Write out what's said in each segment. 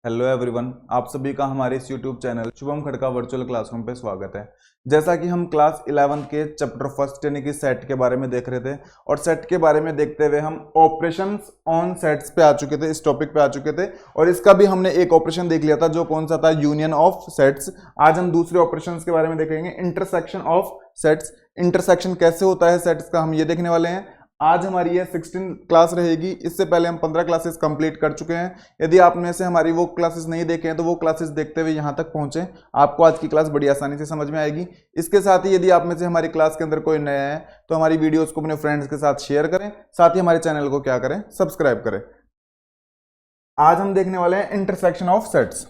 Hello everyone, आप सभी का हमारे इस YouTube channel Shubham Khadka virtual classroom पे स्वागत है। जैसा कि हम क्लास 11 के चैप्टर फर्स्ट यानी कि सेट के बारे में देख रहे थे और सेट के बारे में देखते हुए हम ऑपरेशंस ऑन सेट्स पे आ चुके थे, इस टॉपिक पे आ चुके थे और इसका भी हमने एक ऑपरेशन देख लिया था जो कौन सा था, यूनियन ऑफ सेट्स। आज हम दूसरे ऑपरेशंस के बारे में देखेंगे, इंटरसेक्शन ऑफ सेट्स। इंटरसेक्शन कैसे होता है सेट्स का हम ये देखने वाले हैं। आज हमारी ये 16 क्लास रहेगी। इससे पहले हम 15 क्लासेस कंप्लीट कर चुके हैं। यदि आप में से हमारी वो क्लासेस नहीं देखे हैं तो वो क्लासेस देखते हुए यहाँ तक पहुंचे, आपको आज की क्लास बड़ी आसानी से समझ में आएगी। इसके साथ ही यदि आप में से हमारी क्लास के अंदर कोई नया है तो हमारी वीडियोस को अपने फ्रेंड्स के साथ शेयर करें, साथ ही हमारे चैनल को क्या करें, सब्सक्राइब करें। आज हम देखने वाले हैं इंटरसेक्शन ऑफ सेट्स।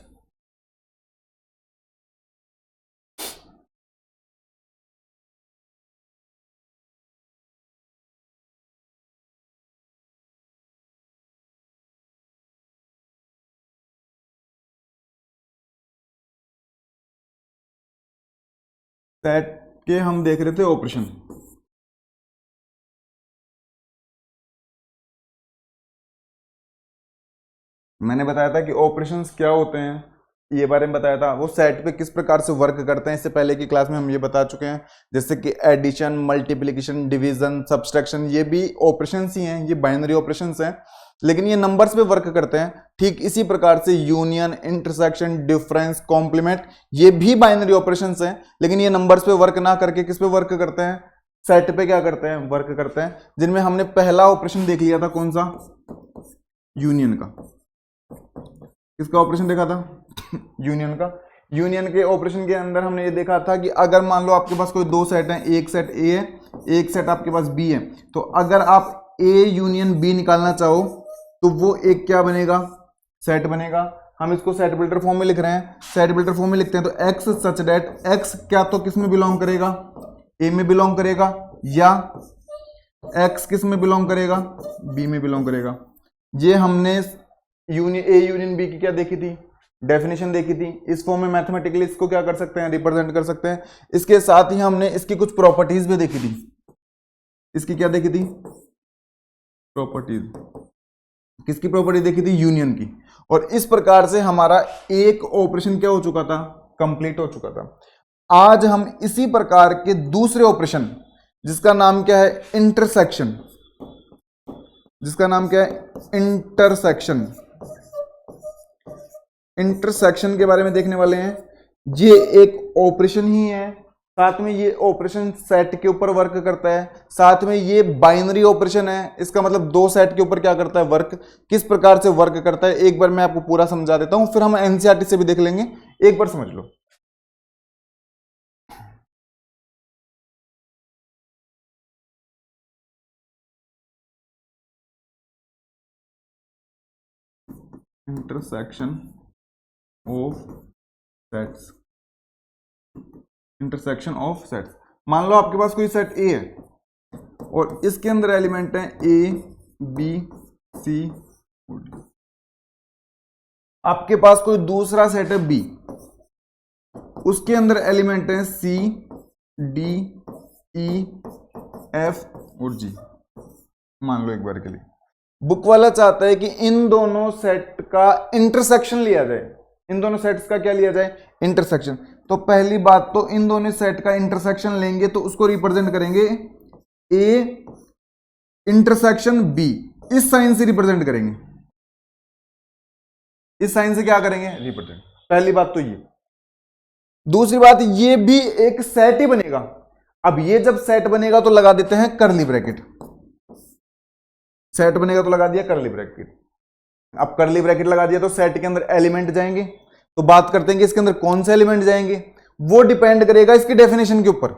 सेट के हम देख रहे थे ऑपरेशन। मैंने बताया था कि ऑपरेशंस क्या होते हैं, ये बारे में बताया था। वो सेट पे किस प्रकार से वर्क करते हैं इससे पहले की क्लास में हम ये बता चुके हैं। जैसे कि एडिशन, मल्टीप्लिकेशन, डिवीजन, सब्सट्रैक्शन, ये भी ऑपरेशंस ही हैं, ये बाइनरी ऑपरेशंस हैं, लेकिन ये नंबर्स पे वर्क करते हैं। ठीक इसी प्रकार से यूनियन, इंटरसेक्शन, डिफरेंस, कॉम्प्लीमेंट, ये भी बाइनरी ऑपरेशंस हैं, लेकिन ये नंबर्स पे वर्क ना करके किस पे वर्क करते हैं, सेट पे क्या करते हैं, वर्क करते हैं। जिनमें हमने पहला ऑपरेशन देख लिया था, कौन सा, यूनियन का। किसका ऑपरेशन देखा था यूनियन का। यूनियन के ऑपरेशन के अंदर हमने ये देखा था कि अगर मान लो आपके पास कोई दो सेट हैं, एक सेट ए है, एक सेट आपके पास बी है, तो अगर आप ए यूनियन बी निकालना चाहो तो वो एक क्या बनेगा, सेट बनेगा। हम इसको सेट बिल्डर फॉर्म में लिख रहे हैं, सेट बिल्डर फॉर्म में लिखते हैं तो एक्स सच दैट एक्स क्या तो किस में बिलोंग करेगा, ए में बिलोंग करेगा, या एक्स किस में बिलोंग करेगा, बी में बिलोंग करेगा। ये हमने यूनियन ए यूनियन बी की क्या देखी थी, डेफिनेशन देखी थी। इस फॉर्म में मैथमेटिकली इसको क्या कर सकते हैं, रिप्रेजेंट कर सकते हैं। इसके साथ ही हमने इसकी कुछ प्रॉपर्टीज भी देखी थी। इसकी क्या देखी थी, प्रॉपर्टीज। किसकी प्रॉपर्टी देखी थी, यूनियन की। और इस प्रकार से हमारा एक ऑपरेशन क्या हो चुका था, कंप्लीट हो चुका था। आज हम इसी प्रकार के दूसरे ऑपरेशन, जिसका नाम क्या है, इंटरसेक्शन, जिसका नाम क्या है, इंटरसेक्शन, इंटरसेक्शन के बारे में देखने वाले हैं। ये एक ऑपरेशन ही है, साथ में ये ऑपरेशन सेट के ऊपर वर्क करता है, साथ में ये बाइनरी ऑपरेशन है। इसका मतलब दो सेट के ऊपर क्या करता है, वर्क। किस प्रकार से वर्क करता है एक बार मैं आपको पूरा समझा देता हूं, फिर हम एनसीईआरटी से भी देख लेंगे, एक बार समझ लो। Intersection of sets, intersection of sets. मान लो आपके पास कोई सेट ए है और इसके अंदर एलिमेंट है ए, बी, सी, आपके पास कोई दूसरा सेट है बी, उसके अंदर एलिमेंट है सी, डी, ई, एफ और जी। मान लो एक बार के लिए बुक वाला चाहता है कि इन दोनों सेट का इंटरसेक्शन लिया जाए, इन दोनों सेट्स का क्या लिया जाए, इंटरसेक्शन। तो पहली बात तो इन दोनों सेट का इंटरसेक्शन लेंगे तो उसको रिप्रेजेंट करेंगे ए इंटरसेक्शन बी, इस साइन से रिप्रेजेंट करेंगे, इस साइन से क्या करेंगे, रिप्रेजेंट। पहली बात तो ये। दूसरी बात, ये भी एक सेट ही बनेगा। अब ये जब सेट बनेगा तो लगा देते हैं करली ब्रैकेट, सेट बनेगा तो लगा दिया करली ब्रैकेट। अब करली ब्रैकेट लगा दिया तो सेट के अंदर एलिमेंट जाएंगे, तो बात करते हैं कि इसके अंदर कौन से एलिमेंट जाएंगे। वो डिपेंड करेगा इसकी डेफिनेशन के ऊपर,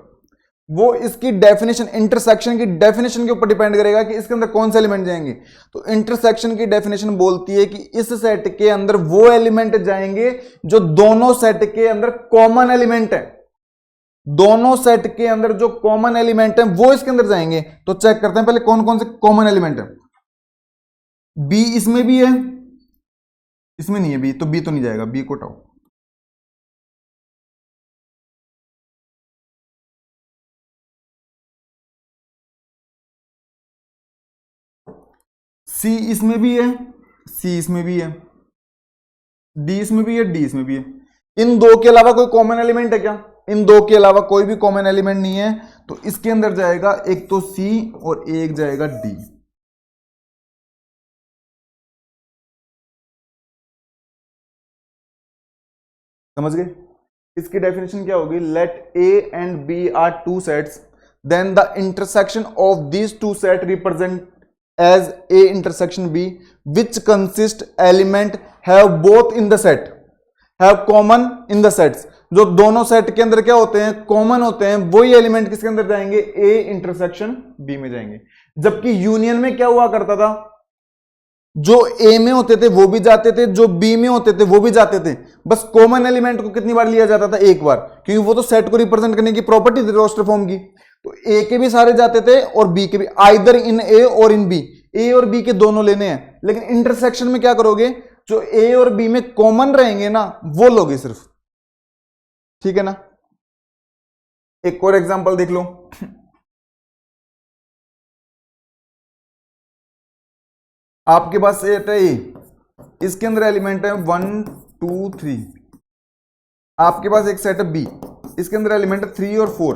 वो इसकी डेफिनेशन, इंटरसेक्शन की डेफिनेशन के ऊपर डिपेंड करेगा कि इसके अंदर कौन से एलिमेंट जाएंगे। तो इंटरसेक्शन की डेफिनेशन बोलती है कि इस सेट के अंदर वो एलिमेंट जाएंगे जो दोनों सेट के अंदर कॉमन एलिमेंट है, दोनों सेट के अंदर जो कॉमन एलिमेंट है वो इसके अंदर जाएंगे। तो चेक करते हैं पहले कौन कौन से कॉमन एलिमेंट है। बी इसमें भी है, इसमें नहीं है बी, तो बी तो नहीं जाएगा, बी को हटाओ। सी इसमें भी है, सी इसमें भी है, डी इसमें भी है, डी इसमें भी है। इन दो के अलावा कोई कॉमन एलिमेंट है क्या? इन दो के अलावा कोई भी कॉमन एलिमेंट नहीं है, तो इसके अंदर जाएगा एक तो सी और एक जाएगा डी। समझ गए? इसकी डेफिनेशन क्या होगी? Let A and B are two sets, then the intersection of these two set represent as A intersection B which consist element have both in the set have common in the sets. जो दोनों set के अंदर क्या होते हैं? Common होते हैं, वही एलिमेंट किसके अंदर जाएंगे? ए इंटरसेक्शन बी में जाएंगे। जबकि यूनियन में क्या हुआ करता था? जो ए में होते थे वो भी जाते थे, जो बी में होते थे वो भी जाते थे, बस कॉमन एलिमेंट को कितनी बार लिया जाता था? एक बार, क्योंकि वो तो सेट को रिप्रेजेंट करने की प्रॉपर्टी थी रोस्टर फॉर्म की। तो ए के भी सारे जाते थे और बी के भी, आइदर इन ए और इन बी। ए और बी के दोनों लेने हैं, लेकिन इंटरसेक्शन में क्या करोगे? जो ए और बी में कॉमन रहेंगे ना वो लोगे सिर्फ। ठीक है ना? एक और एग्जांपल देख लो। आपके पास सेट है ए, इसके अंदर एलिमेंट है 1 2 3। आपके पास एक सेट है बी, इसके अंदर एलिमेंट है 3 और 4।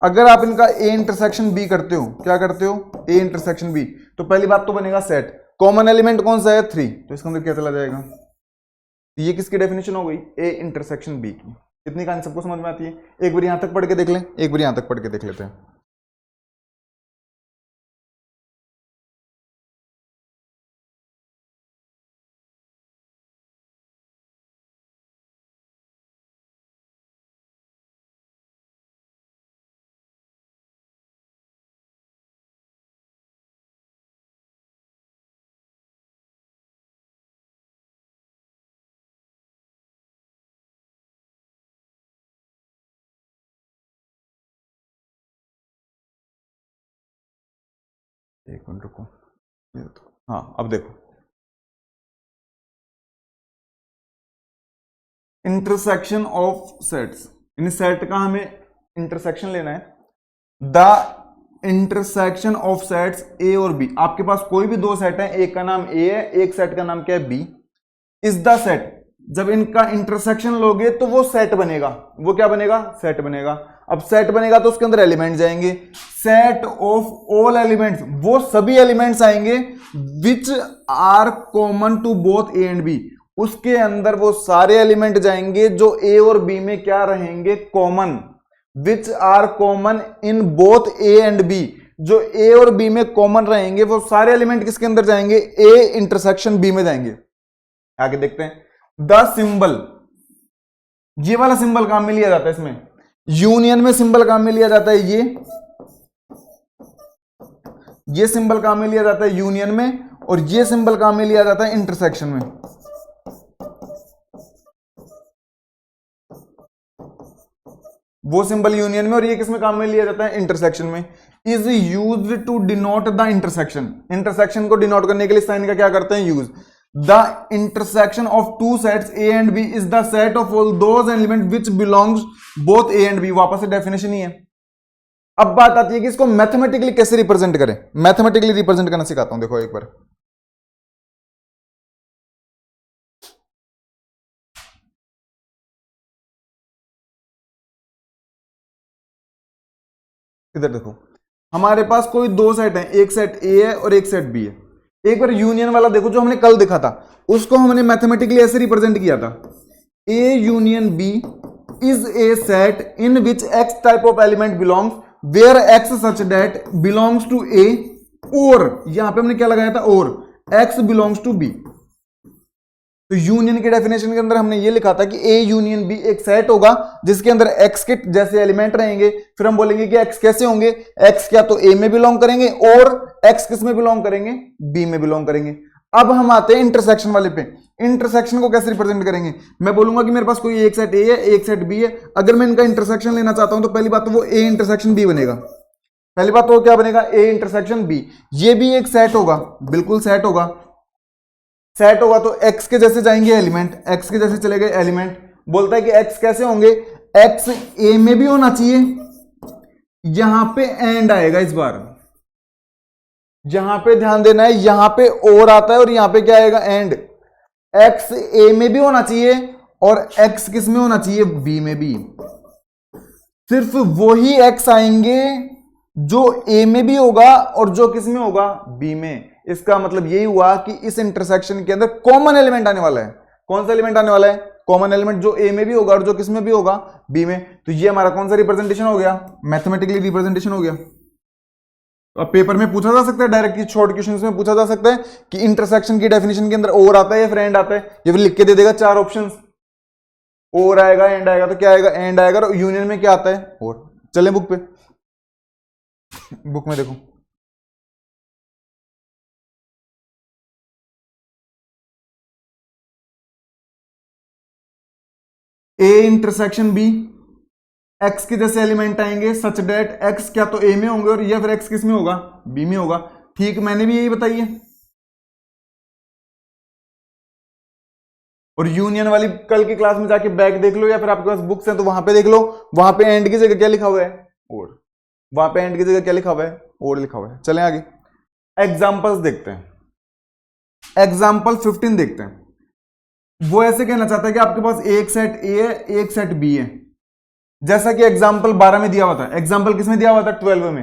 अगर आप इनका ए इंटरसेक्शन बी करते हो, क्या करते हो? ए इंटरसेक्शन बी, तो पहली बात तो बनेगा सेट। कॉमन एलिमेंट कौन सा है? 3, तो इसके अंदर क्या चला जाएगा? ये किसकी डेफिनेशन हो गई? ए इंटरसेक्शन बी की। इतनी कहानी सबको समझ में आती है? एक बार यहां तक पढ़ के देख लें, एक बार यहां तक पढ़ के देख लेते हैं। एक मिनट रुको, ये तो हाँ, अब देखो, intersection of sets, in set का हमें इंटरसेक्शन लेना है। The intersection of sets A और बी, आपके पास कोई भी दो सेट है, एक का नाम ए है, एक सेट का नाम क्या है? बी। इज द सेट, जब इनका इंटरसेक्शन लोगे तो वो सेट बनेगा। वो क्या बनेगा? सेट बनेगा। अब सेट बनेगा तो उसके अंदर एलिमेंट जाएंगे, सेट ऑफ ऑल एलिमेंट्स, वो सभी एलिमेंट्स आएंगे which are common to both A and B. उसके अंदर वो सारे एलिमेंट जाएंगे जो ए और बी में क्या रहेंगे? Common. Which are common in both A and B, जो ए और बी में कॉमन रहेंगे वो सारे एलिमेंट किसके अंदर जाएंगे? ए इंटरसेक्शन बी में जाएंगे। आगे देखते हैं। द सिंबल, ये वाला सिंबल काम में लिया जाता है इसमें, यूनियन में सिंबल काम में लिया जाता है ये सिंबल काम में लिया जाता है यूनियन में, और ये सिंबल काम में लिया जाता है इंटरसेक्शन में। वो सिंबल यूनियन में और ये किसमें काम में लिया जाता है? इंटरसेक्शन में। Is used to denote the intersection, intersection को डिनोट करने के लिए साइन का क्या करते हैं? Use. The intersection of two sets A and B is the set of all those elements which belongs both A and B। वापस से डेफिनेशन ही है। अब बात आती है कि इसको मैथमेटिकली कैसे रिप्रेजेंट करें। मैथमेटिकली रिप्रेजेंट करना सिखाता हूं, देखो एक बार। इधर देखो, हमारे पास कोई दो सेट है, एक सेट ए है और एक सेट बी है। एक बार यूनियन वाला देखो जो हमने कल देखा था, उसको हमने मैथमेटिकली ऐसे रिप्रेजेंट किया था, A union B is a set in which x type of element belongs where x such that belongs to A, और यहां पे हमने क्या लगाया था? और एक्स बिलोंग्स टू बी। तो यूनियन के डेफिनेशन के अंदर हमने ये लिखा था कि ए यूनियन बी एक सेट होगा जिसके अंदर एक्स के जैसे एलिमेंट रहेंगे। फिर हम बोलेंगे कि एक्स कैसे होंगे? एक्स क्या तो ए में बिलोंग करेंगे और एक्स किस में बिलोंग करेंगे? बी में बिलोंग करेंगे। अब हम आते हैं इंटरसेक्शन वाले पे। इंटरसेक्शन को कैसे रिप्रेजेंट करेंगे? मैं बोलूंगा कि मेरे पास कोई एक सेट ए है, एक सेट बी है। अगर मैं इनका इंटरसेक्शन लेना चाहता हूं तो पहली बात तो वो ए इंटरसेक्शन बी बनेगा। पहली बात तो वो क्या बनेगा? A intersection B. ये भी एक सेट होगा, बिल्कुल सेट होगा। सेट होगा तो x के जैसे जाएंगे एलिमेंट, x के जैसे चले गए एलिमेंट। बोलता है कि x कैसे होंगे? x a में भी होना चाहिए, यहां पे एंड आएगा। इस बार यहां पे ध्यान देना है, यहां पे और आता है और यहां पे क्या आएगा? एंड। एक्स ए में भी होना चाहिए और एक्स किस में होना चाहिए, बी में भी। सिर्फ वही एक्स आएंगे जो ए में भी होगा और जो किस में होगा, बी में। इसका मतलब यही हुआ कि इस इंटरसेक्शन के अंदर कॉमन एलिमेंट आने वाला है। कौन सा एलिमेंट आने वाला है, कॉमन एलिमेंट, जो ए में भी होगा और जो किस में भी होगा, बी में। तो ये हमारा कौन सा रिप्रेजेंटेशन हो गया, मैथमेटिकली रिप्रेजेंटेशन हो गया। तो अब पेपर में पूछा जा सकता है डायरेक्ट, शॉर्ट क्वेश्चंस में पूछा जा सकता है कि इंटरसेक्शन की डेफिनेशन के अंदर और आता है या फिर एंड आता है। ये फिर लिख के दे देगा चार ऑप्शंस, और आएगा, एंड आएगा, तो क्या आएगा, एंड आएगा। और यूनियन में क्या आता है, और। चलें बुक पे, बुक में देखो, ए इंटरसेक्शन बी, एक्स के जैसे एलिमेंट आएंगे सच डेट एक्स क्या तो ए में होंगे और या फिर एक्स किस में होगा, बी में होगा। ठीक, मैंने भी यही बताई है। और यूनियन वाली कल की क्लास में जाके बैक देख लो या फिर आपके पास बुक्स हैं तो वहां पे देख लो, वहां पे एंड की जगह क्या लिखा हुआ है, और। वहां पे एंड की जगह क्या लिखा हुआ है, और लिखा हुआ है। चलें आगे, एग्जाम्पल्स देखते हैं। एग्जाम्पल 15 देखते हैं। वो ऐसे कहना चाहता है कि आपके पास एक सेट ए है, एक सेट बी है, जैसा कि एग्जाम्पल 12 में दिया हुआ था। एग्जाम्पल किसमें दिया हुआ था, 12 में।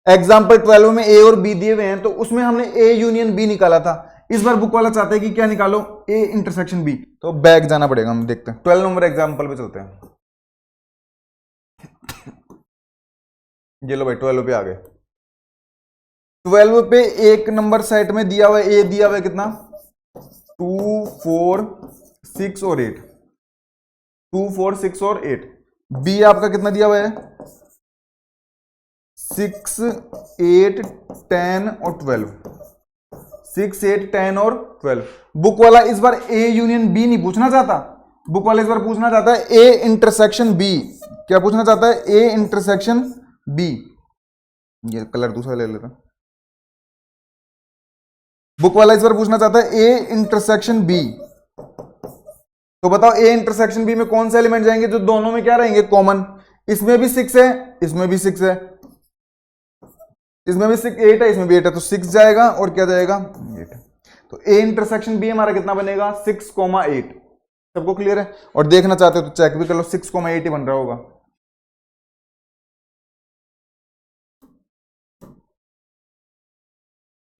एग्जाम्पल 12 में ए और बी दिए हुए हैं, तो उसमें हमने ए यूनियन बी निकाला था। इस बार बुक वाला चाहते हैं कि क्या निकालो, ए इंटरसेक्शन बी। तो बैक जाना पड़ेगा, हम देखते हैं 12 नंबर एग्जाम्पल पे चलते हैं। ये लो भाई 12 पे आ गए। 12 पे एक नंबर सेट में दिया हुआ ए, दिया हुआ कितना, 2 4 6 और 8, 2 4 6 और 8। बी आपका कितना दिया हुआ है, 6 8 10 और 12, 6 8 10 और 12। बुक वाला इस बार ए यूनियन बी नहीं पूछना चाहता, बुक वाला इस बार पूछना चाहता है ए इंटरसेक्शन बी। क्या पूछना चाहता है, ए इंटरसेक्शन बी। ये कलर दूसरा ले लेता। बुक वाला इस बार पूछना चाहता है ए इंटरसेक्शन बी। तो बताओ ए इंटरसेक्शन बी में कौन से एलिमेंट जाएंगे जो दोनों में क्या रहेंगे, कॉमन। इसमें भी 6 है, इसमें भी 6 है, इसमें भी 6 8 है, इसमें भी 8 है, तो 6 जाएगा और क्या जाएगा, 8। तो ए इंटरसेक्शन बी हमारा कितना बनेगा, 6,8। सबको क्लियर है। और देखना चाहते हो तो चेक भी कर लो, 6,8 ही बन रहा होगा।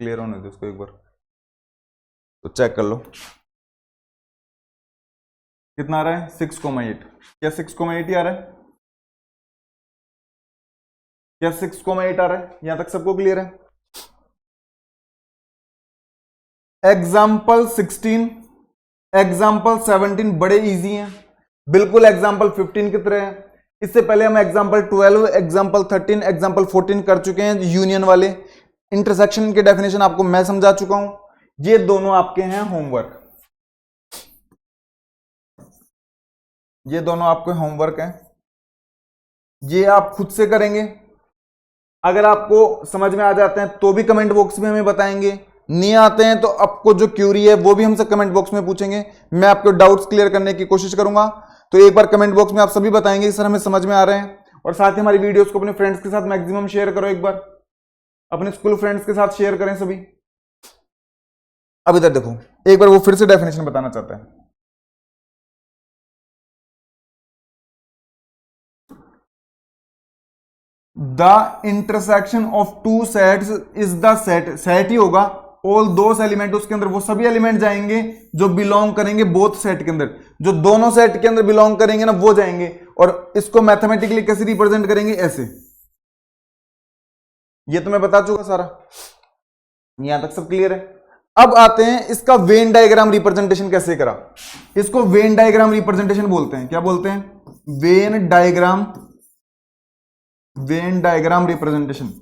क्लियर होने दो इसको एक बार, तो चेक कर लो कितना आ रहा है, 6,8। क्या 6,8 ही आ रहा है, क्या 6,8 आ रहा है, यहां तक सबको क्लियर है। एग्जाम्पल 16, एग्जाम्पल 17 बड़े इजी हैं, बिल्कुल एग्जाम्पल 15 की तरह है। इससे पहले हम एग्जाम्पल 12, एग्जाम्पल 13, एग्जाम्पल 14 कर चुके हैं यूनियन वाले। इंटरसेक्शन की डेफिनेशन आपको मैं समझा चुका हूं। ये दोनों आपके हैं होमवर्क, ये दोनों आपके होमवर्क हैं, ये आप खुद से करेंगे। अगर आपको समझ में आ जाते हैं तो भी कमेंट बॉक्स में हमें बताएंगे, नहीं आते हैं तो आपको जो क्यूरी है वो भी हमसे कमेंट बॉक्स में पूछेंगे, मैं आपके डाउट्स क्लियर करने की कोशिश करूंगा। तो एक बार कमेंट बॉक्स में आप सभी बताएंगे सर हमें समझ में आ रहे हैं। और साथ ही हमारी वीडियोस को अपने फ्रेंड्स के साथ मैक्सिमम शेयर करो, एक बार अपने स्कूल फ्रेंड्स के साथ शेयर करें सभी। अब इधर देखो, एक बार वो फिर से डेफिनेशन बताना चाहता है। The intersection of two sets is the set, set ही होगा, ऑल दोस एलिमेंट, उसके अंदर वो सभी एलिमेंट जाएंगे जो बिलोंग करेंगे बोथ सेट के अंदर, जो दोनों सेट के अंदर बिलोंग करेंगे ना वो जाएंगे। और इसको मैथमेटिकली कैसे रिप्रेजेंट करेंगे, ऐसे। ये तो मैं बता चुका सारा, यहां तक सब क्लियर है। अब आते हैं इसका वेन डायग्राम रिप्रेजेंटेशन कैसे करा। इसको वेन डायग्राम रिप्रेजेंटेशन बोलते हैं, क्या बोलते हैं, Venn diagram, when diagram representation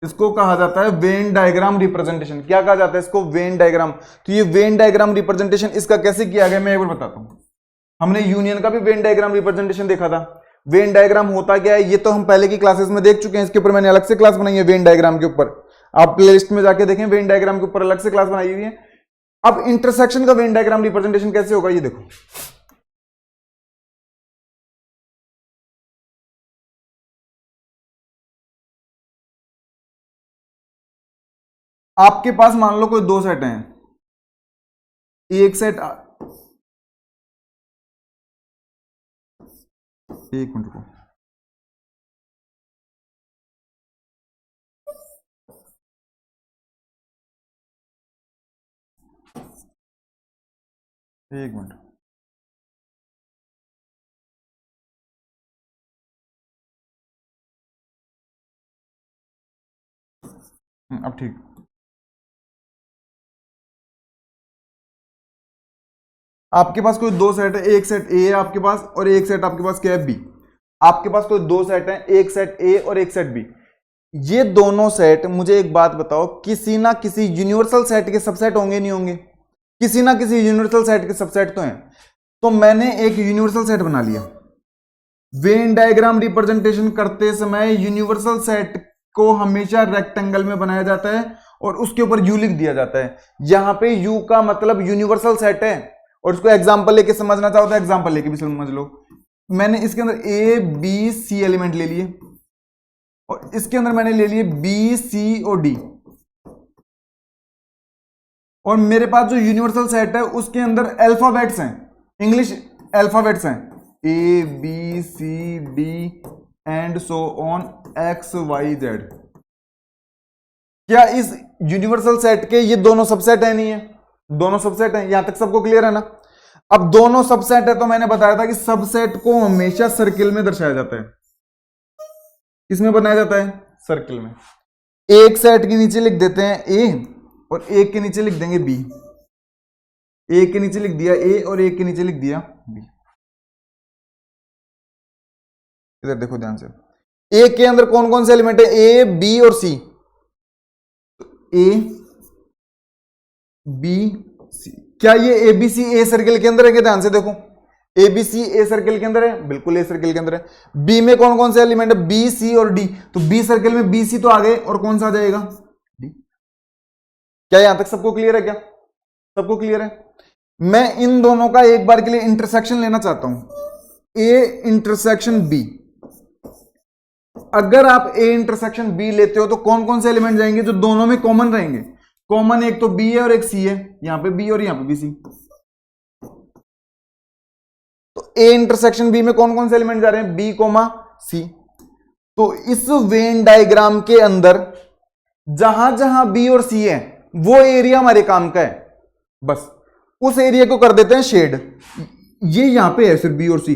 इसको कहा जाता है, वेन डायग्राम रिप्रेजेंटेशन। क्या कहा जाता है इसको, वेन डायग्राम। तो ये वेन डायग्राम रिप्रेजेंटेशन इसका कैसे किया गया मैं एक बार बताता हूं। हमने यूनियन का भी वेन डायग्राम रिप्रेजेंटेशन देखा था। वेन डायग्राम होता क्या है ये तो हम पहले की क्लासेस में देख चुके हैं, इसके ऊपर मैंने अलग से क्लास बनाई है वेन डायग्राम के ऊपर, आप प्लेलिस्ट में जाके देखें, वेन डायग्राम के ऊपर अलग से क्लास बनाई हुई है। अब इंटरसेक्शन का वेन डायग्राम रिप्रेजेंटेशन कैसे होगा ये देखो। आपके पास मान लो कोई दो सेट हैं, एक सेट, एक मिनट को, एक मिनट, अब ठीक। आपके पास कोई दो सेट है, एक सेट ए है आपके पास और एक सेट आपके पास क्या है, बी। आपके पास कोई दो सेट है, एक सेट ए और एक सेट बी। ये दोनों सेट, मुझे एक बात बताओ, किसी ना किसी यूनिवर्सल सेट के सबसेट होंगे नहीं होंगे? किसी ना किसी यूनिवर्सल सेट के सबसेट तो हैं। तो मैंने एक यूनिवर्सल सेट बना लिया। वेन डायग्राम रिप्रेजेंटेशन करते समय यूनिवर्सल सेट को हमेशा रेक्टेंगल में बनाया जाता है और उसके ऊपर यू लिख दिया जाता है। यहां पे यू का मतलब यूनिवर्सल सेट है, और उसको एग्जांपल लेके समझना चाहो तो एग्जांपल लेके भी समझ लो। मैंने इसके अंदर ए बी सी एलिमेंट ले लिए और इसके अंदर मैंने ले लिए बी सी और डी, और मेरे पास जो यूनिवर्सल सेट है उसके अंदर अल्फाबेट्स हैं, इंग्लिश अल्फाबेट्स हैं, A B C D and so on X Y Z. क्या इस यूनिवर्सल सेट के ये दोनों सबसेट है? नहीं है, दोनों सबसेट हैं। यहां तक सबको क्लियर है ना? अब दोनों सबसेट है तो मैंने बताया था कि सबसेट को हमेशा सर्किल में दर्शाया जाता है। किसमें बनाया जाता है? सर्किल में। एक सेट के नीचे लिख देते हैं ए और एक के नीचे लिख देंगे बी। एक के नीचे लिख दिया ए और एक के नीचे लिख दिया बी। इधर देखो ध्यान से, ए के अंदर कौन कौन से एलिमेंट है? ए बी और सी। ए बी सी, क्या ये ए बी सी ए सर्किल के अंदर है? क्या ध्यान से देखो, ए बी सी ए सर्किल के अंदर है, बिल्कुल ए सर्किल के अंदर है। बी में कौन कौन से एलिमेंट है? बी सी और डी। तो बी सर्किल में बी सी तो आ गए, और कौन सा आ जाएगा? डी। क्या यहां तक सबको क्लियर है? क्या सबको क्लियर है? मैं इन दोनों का एक बार के लिए इंटरसेक्शन लेना चाहता हूं, ए इंटरसेक्शन बी। अगर आप ए इंटरसेक्शन बी लेते हो तो कौन कौन से एलिमेंट जाएंगे जो दोनों में कॉमन रहेंगे? कॉमन एक तो बी है और एक सी है, यहां पे बी और यहां पे भी सी। तो ए इंटरसेक्शन बी में कौन कौन से एलिमेंट जा रहे हैं? B comma C. तो इस वेन डायग्राम के अंदर जहां जहां बी और सी है वो एरिया हमारे काम का है, बस उस एरिया को कर देते हैं शेड। ये यहां पे है सिर्फ बी और सी।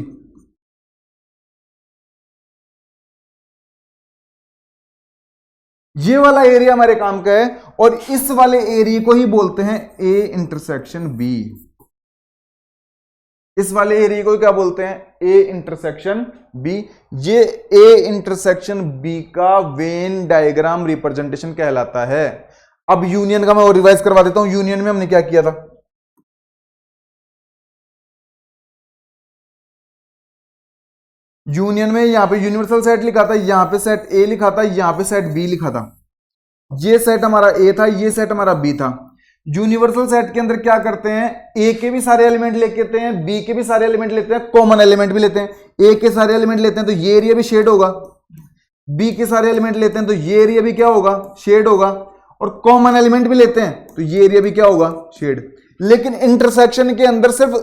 ये वाला एरिया हमारे काम का है, और इस वाले एरिया को ही बोलते हैं ए इंटरसेक्शन बी। इस वाले एरिया को क्या बोलते हैं? A intersection B. ये ए इंटरसेक्शन बी का वेन डायग्राम रिप्रेजेंटेशन कहलाता है। अब यूनियन का मैं और रिवाइज करवा देता हूं। यूनियन में हमने क्या किया था? यूनियन में यहां पे यूनिवर्सल सेट लिखा था, यहां पे सेट ए लिखा था, यहां पे सेट बी लिखा था। ये सेट हमारा ए था, ये सेट हमारा बी था। यूनिवर्सल सेट के अंदर क्या करते हैं? ए के भी सारे एलिमेंट लेते हैं, बी के भी सारे एलिमेंट लेते हैं, कॉमन एलिमेंट भी लेते हैं। ए के सारे एलिमेंट लेते हैं तो ये एरिया भी शेड होगा, बी के सारे एलिमेंट लेते हैं तो ये एरिया भी क्या होगा? शेड होगा। और कॉमन एलिमेंट भी लेते हैं तो ये एरिया भी क्या होगा? शेड। लेकिन इंटरसेक्शन के अंदर सिर्फ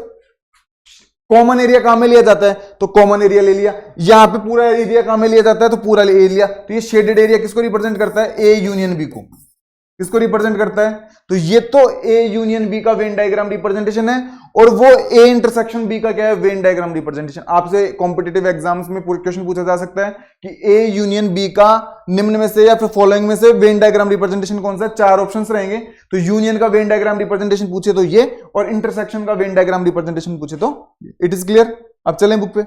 कॉमन एरिया कहां में लिया जाता है? तो कॉमन एरिया ले लिया। यहां पे पूरा एरिया कहां में लिया जाता है? तो पूरा एरिया। तो ये शेडेड एरिया किसको रिप्रेजेंट करता है? ए यूनियन बी को। किसको रिप्रेजेंट करता है? तो ये तो ए यूनियन बी का वेन डायग्राम रिप्रेजेंटेशन है, और वो ए इंटरसेक्शन बी का क्या है? When diagram representation. आपसे कॉम्पिटिटिव एग्जाम्स में पूरे क्वेश्चन पूछा जा सकता है कि ए यूनियन बी का निम्न में से या फिर फॉलोइंग में से वेन डायग्राम रिप्रेजेंटेशन कौन सा? चार ऑप्शंस रहेंगे। तो यूनियन का वेन डायग्राम रिप्रेजेंटेशन पूछे तो ये, और इंटरसेक्शन का वेन डायग्राम रिप्रेजेंटेशन पूछे तो इट इज क्लियर। अब चलें बुक पे,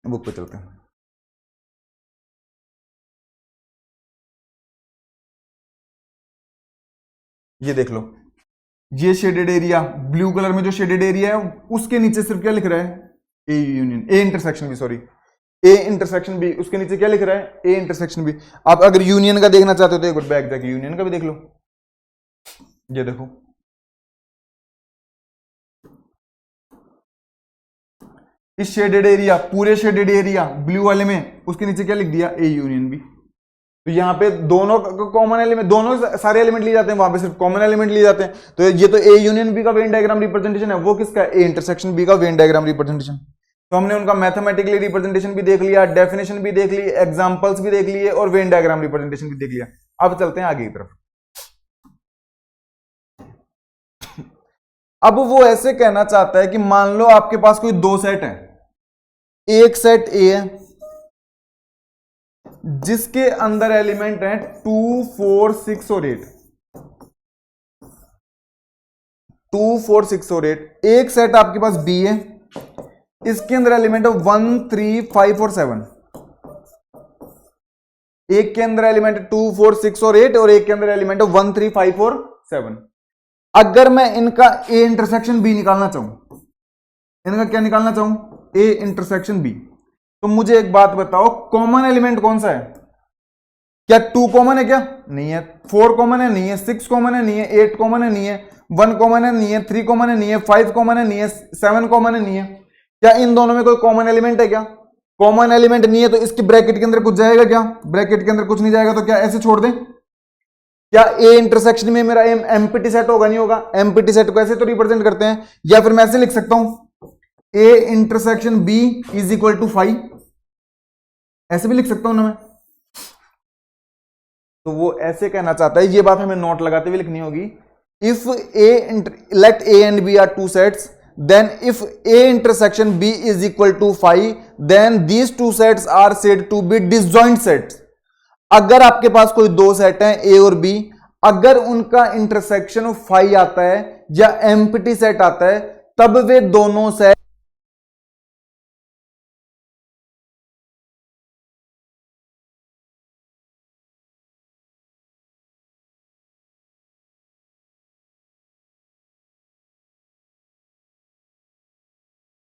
बुक पे चलते हैं। ये देख लो, ये शेडेड एरिया, ब्लू कलर में जो शेडेड एरिया है उसके नीचे सिर्फ क्या लिख रहा है? A union, A intersection B, sorry A intersection B. उसके नीचे क्या लिख रहा है? A intersection B. आप अगर यूनियन का देखना चाहते हो तो एक बार बैक जाके यूनियन का भी देख लो। ये देखो, इस शेडेड एरिया, पूरे शेडेड एरिया ब्लू वाले में, उसके नीचे क्या लिख दिया? A union B. तो यहाँ पे दोनों कॉमन एलिमेंट, दोनों सारे एलिमेंट लिए जाते हैं, वहां पे सिर्फ कॉमन एलिमेंट लिए जाते हैं। तो ये तो ए यूनियन बी का वेन डायग्राम रिप्रेजेंटेशन है, वो किसका, ए इंटरसेक्शन बी का वेन डायग्राम रिप्रेजेंटेशन। तो हमने उनका मैथमेटिकली रिप्रेजेंटेशन भी देख लिया, डेफिनेशन भी देख ली, एग्जांपल्स भी देख लिए और वेन डायग्राम रिप्रेजेंटेशन भी देख लिया। अब चलते हैं आगे की तरफ। अब वो ऐसे कहना चाहता है कि मान लो आपके पास कोई दो सेट है, एक सेट ए है जिसके अंदर एलिमेंट है 2, 4, 6 और 8, 2, 4, 6 और 8। एक सेट आपके पास बी है, इसके अंदर एलिमेंट है 1, 3, 5 और 7। एक के अंदर एलिमेंट है 2, 4, 6 और 8 और एक के अंदर एलिमेंट है 1, 3, 5 और 7। अगर मैं इनका ए इंटरसेक्शन बी निकालना चाहूं, इनका क्या निकालना चाहूं, ए इंटरसेक्शन बी, तो मुझे एक बात बताओ, कॉमन एलिमेंट कौन सा है? क्या 2 कॉमन है? क्या नहीं है। 4 कॉमन है? नहीं है। 6 कॉमन है? नहीं है। 8 कॉमन है? नहीं है। 1 कॉमन है? नहीं है। 3 कॉमन है? नहीं है। 5 कॉमन है? नहीं है। 7 कॉमन है? नहीं है। क्या इन दोनों में कोई कॉमन एलिमेंट है? क्या कॉमन एलिमेंट नहीं है, तो इसकी ब्रैकेट के अंदर कुछ जाएगा? क्या ब्रैकेट के अंदर कुछ नहीं जाएगा, तो क्या ऐसे छोड़ दें? क्या ए इंटरसेक्शन में मेरा एम्प्टी सेट होगा? नहीं होगा। एम्प्टी सेट को ऐसे तो रिप्रेजेंट करते हैं, या फिर मैं ऐसे लिख सकता हूं, A intersection B is equal to 5, ऐसे भी लिख सकता हूं ना मैं। तो वो ऐसे कहना चाहता है, ये बात हमें नोट लगाते हुए लिखनी होगी, if A let A and B are two sets, then if a intersection b is equal to 5, then these two sets are said to be disjoint sets। अगर आपके पास कोई दो सेट हैं ए और बी, अगर उनका इंटरसेक्शन 5 आता है या एम्प्टी सेट आता है, तब वे दोनों सेट